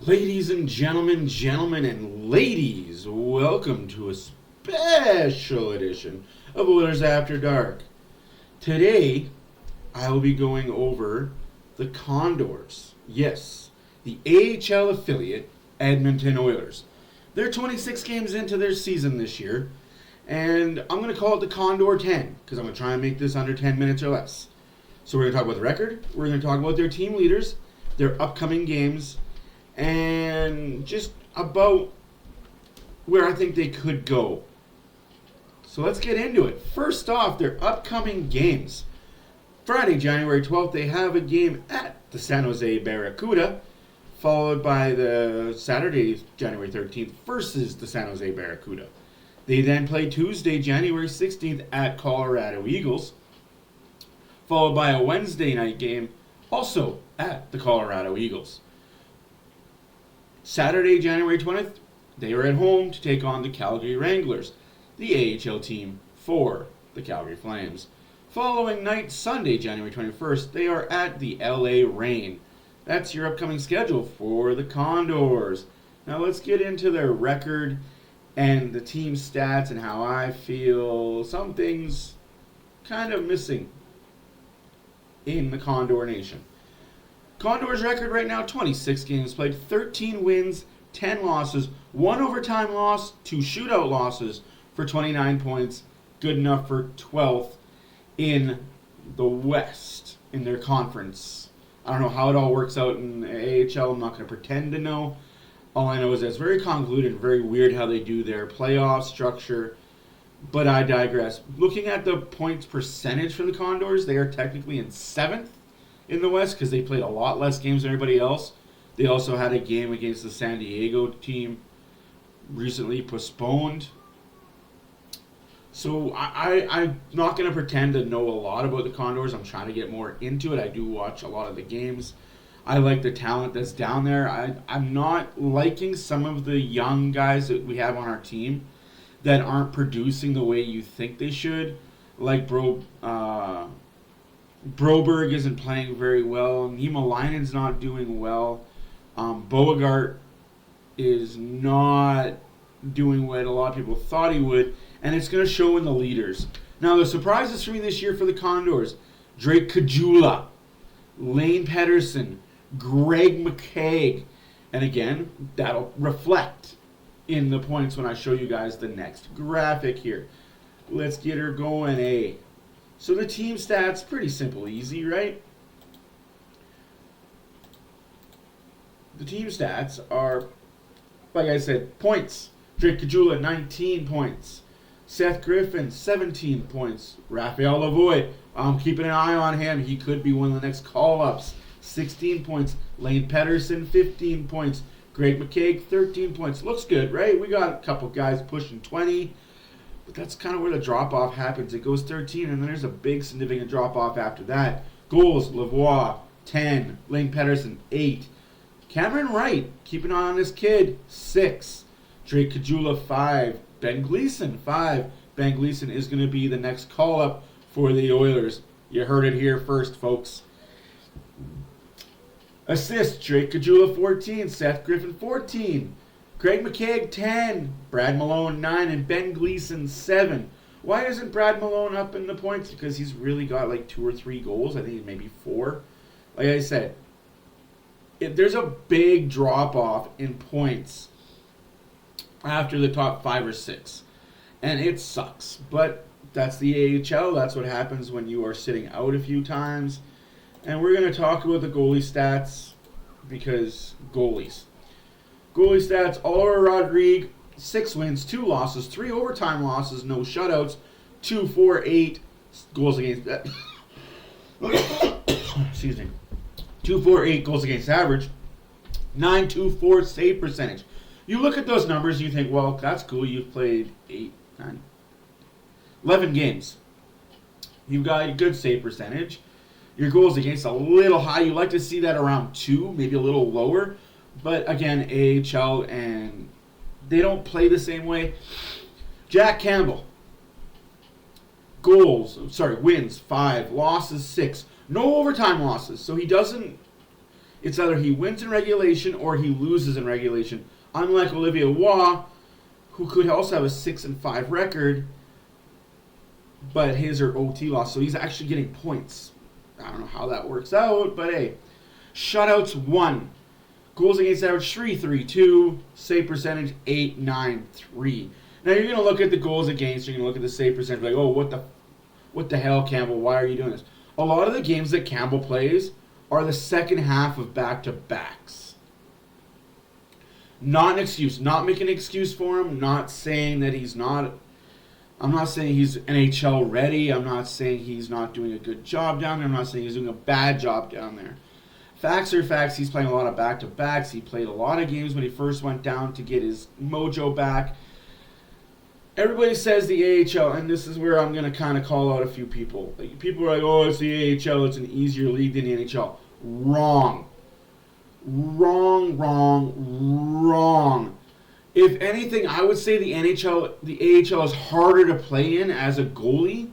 Ladies and gentlemen and ladies, welcome to a special edition of Oilers After Dark. Today, I will be going over the Condors. Yes, the AHL affiliate, Edmonton Oilers. They're 26 games into their season this year, and I'm going to call it the Condor 10, because I'm going to try and make this under 10 minutes or less. So we're going to talk about the record, we're going to talk about their team leaders, their upcoming games, and just about where I think they could go. So let's get into it. First off, their upcoming games. Friday, January 12th, they have a game at the San Jose Barracuda, followed by the Saturday, January 13th, versus the San Jose Barracuda. They then play Tuesday, January 16th, at Colorado Eagles, followed by a Wednesday night game, also at the Colorado Eagles. Saturday, January 20th, they are at home to take on the Calgary Wranglers, the AHL team for the Calgary Flames. Following night, Sunday, January 21st, they are at the LA Reign. That's your upcoming schedule for the Condors. Now let's get into their record and the team stats and how I feel some things kind of missing in the Condor Nation. Condors record right now, 26 games played, 13 wins, 10 losses, 1 overtime loss, 2 shootout losses for 29 points. Good enough for 12th in the West in their conference. I don't know how it all works out in the AHL. I'm not going to pretend to know. All I know is that it's very convoluted and very weird how they do their playoff structure. But I digress. Looking at the points percentage for the Condors, they are technically in 7th in the West because they played a lot less games than everybody else. They also had a game against the San Diego team recently postponed. So I'm not going to pretend to know a lot about the Condors. I'm trying to get more into it. I do watch a lot of the games. I like the talent that's down there. I'm not liking some of the young guys that we have on our team that aren't producing the way you think they should. Like Broberg isn't playing very well. Niemelainen's not doing well. Beauregard is not doing what a lot of people thought he would, and it's going to show in the leaders. Now, the surprises for me this year for the Condors, Drake Caggiula, Lane Pedersen, Greg McKegg, and again, that'll reflect in the points when I show you guys the next graphic here. Let's get her going, eh? So the team stats, pretty simple, easy, right? The team stats are, like I said, points. Drake Caggiula, 19 points. Seth Griffin, 17 points. Raphael Lavoie, I'm keeping an eye on him. He could be one of the next call-ups. 16 points. Lane Pedersen, 15 points. Greg McKegg, 13 points. Looks good, right? We got a couple guys pushing 20. But that's kind of where the drop-off happens. It goes 13, and then there's a big significant drop-off after that. Goals, Lavoie, 10. Lane Pedersen, 8. Cameron Wright, keep an eye on this kid, 6. Drake Caggiula, 5. Ben Gleason, 5. Ben Gleason is going to be the next call-up for the Oilers. You heard it here first, folks. Assists, Drake Caggiula, 14. Seth Griffin, 14. Greg McKegg, 10. Brad Malone, 9. And Ben Gleason, 7. Why isn't Brad Malone up in the points? Because he's really got like 2 or 3 goals. I think maybe 4. Like I said, there's a big drop-off in points after the top 5 or 6. And it sucks. But that's the AHL. That's what happens when you are sitting out a few times. And we're going to talk about the goalie stats because goalies. Goalie stats, Oliver Rodrigue, 6 wins, 2 losses, 3 overtime losses, no shutouts, 2.48 goals against excuse me. 2.48 goals against average, 9.24 save percentage. You look at those numbers, you think, well, that's cool. You've played 11 games. You've got a good save percentage. Your goals against a little high. You like to see that around 2, maybe a little lower. But again, AHL, and they don't play the same way. Jack Campbell, wins 5, losses 6. No overtime losses, so he doesn't It's either he wins in regulation or he loses in regulation. Unlike Olivier Waugh, who could also have a 6-5 record, but his are OT loss, so he's actually getting points. I don't know how that works out, but hey. Shutouts 1. Goals against average 3.32. Save percentage 8.93. Now you're going to look at the goals against, you're going to look at the save percentage, like, oh, what the hell, Campbell? Why are you doing this? A lot of the games that Campbell plays are the second half of back-to-backs. Not an excuse. Not making an excuse for him. Not saying that he's not. I'm not saying he's NHL ready. I'm not saying he's not doing a good job down there. I'm not saying he's doing a bad job down there. Facts are facts. He's playing a lot of back-to-backs. He played a lot of games when he first went down to get his mojo back. Everybody says the AHL, and this is where I'm going to kind of call out a few people. Like, people are like, oh, it's the AHL. It's an easier league than the NHL. Wrong. Wrong. If anything, I would say the AHL is harder to play in as a goalie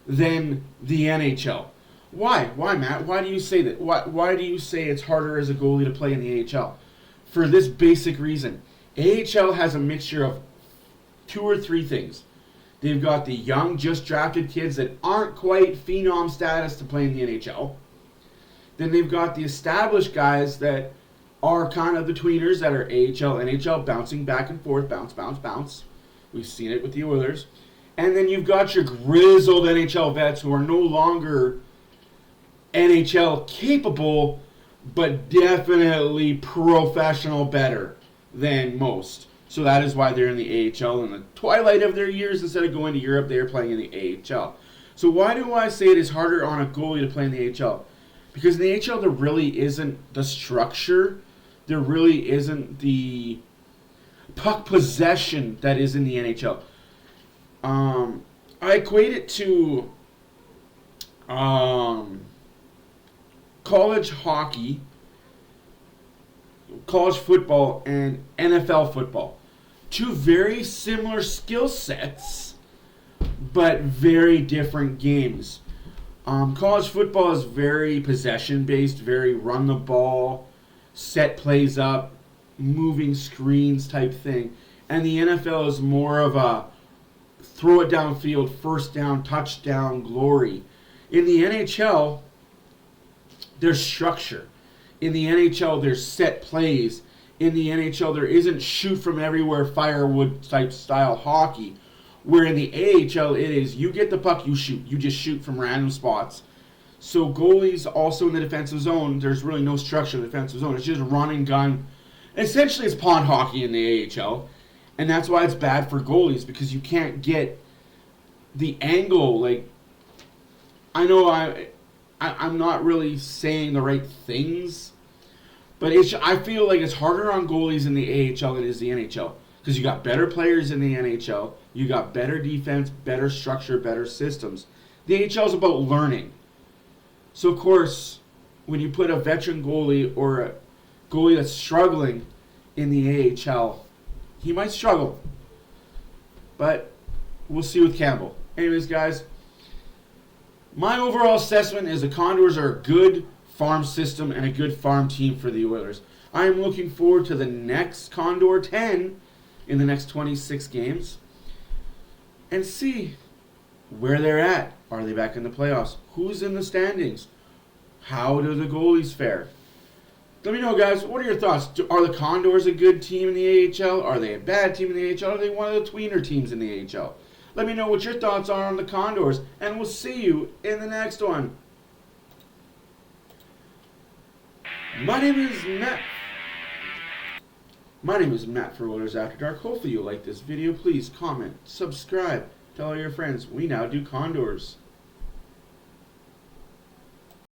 than the NHL. Why, Matt? Why do you say that? Why do you say it's harder as a goalie to play in the AHL? For this basic reason. AHL has a mixture of 2 or 3 things. They've got the young, just drafted kids that aren't quite phenom status to play in the NHL. Then they've got the established guys that are kind of the tweeners that are AHL, NHL, bouncing back and forth, bounce. We've seen it with the Oilers. And then you've got your grizzled NHL vets who are no longer NHL capable, but definitely professional better than most. So that is why they're in the AHL in the twilight of their years. Instead of going to Europe, they're playing in the AHL. So why do I say it is harder on a goalie to play in the AHL? Because in the AHL, there really isn't the structure. There really isn't the puck possession that is in the NHL. I equate it to college hockey, college football, and NFL football. 2 very similar skill sets, but very different games. College football is very possession-based, very run the ball, set plays up, moving screens type thing. And the NFL is more of a throw it downfield, first down, touchdown, glory. In the NHL, there's structure. In the NHL, there's set plays. In the NHL, there isn't shoot from everywhere firewood type style hockey. Where in the AHL, it is you get the puck, you shoot. You just shoot from random spots. So goalies also in the defensive zone, there's really no structure in the defensive zone. It's just run and gun. Essentially, it's pond hockey in the AHL. And that's why it's bad for goalies, because you can't get the angle. Like, I know I'm not really saying the right things, but I feel like it's harder on goalies in the AHL than it is the NHL. Because you got better players in the NHL, you got better defense, better structure, better systems. The AHL is about learning. So, of course, when you put a veteran goalie or a goalie that's struggling in the AHL, he might struggle. But we'll see with Campbell. Anyways, guys, my overall assessment is the Condors are a good farm system and a good farm team for the Oilers. I am looking forward to the next Condor 10 in the next 26 games and see where they're at. Are they back in the playoffs? Who's in the standings? How do the goalies fare? Let me know, guys. What are your thoughts? Are the Condors a good team in the AHL? Are they a bad team in the AHL? Are they one of the tweener teams in the AHL? Let me know what your thoughts are on the Condors, and we'll see you in the next one. My name is Matt for Oilers After Dark. Hopefully you like this video. Please comment, subscribe, tell all your friends. We now do Condors.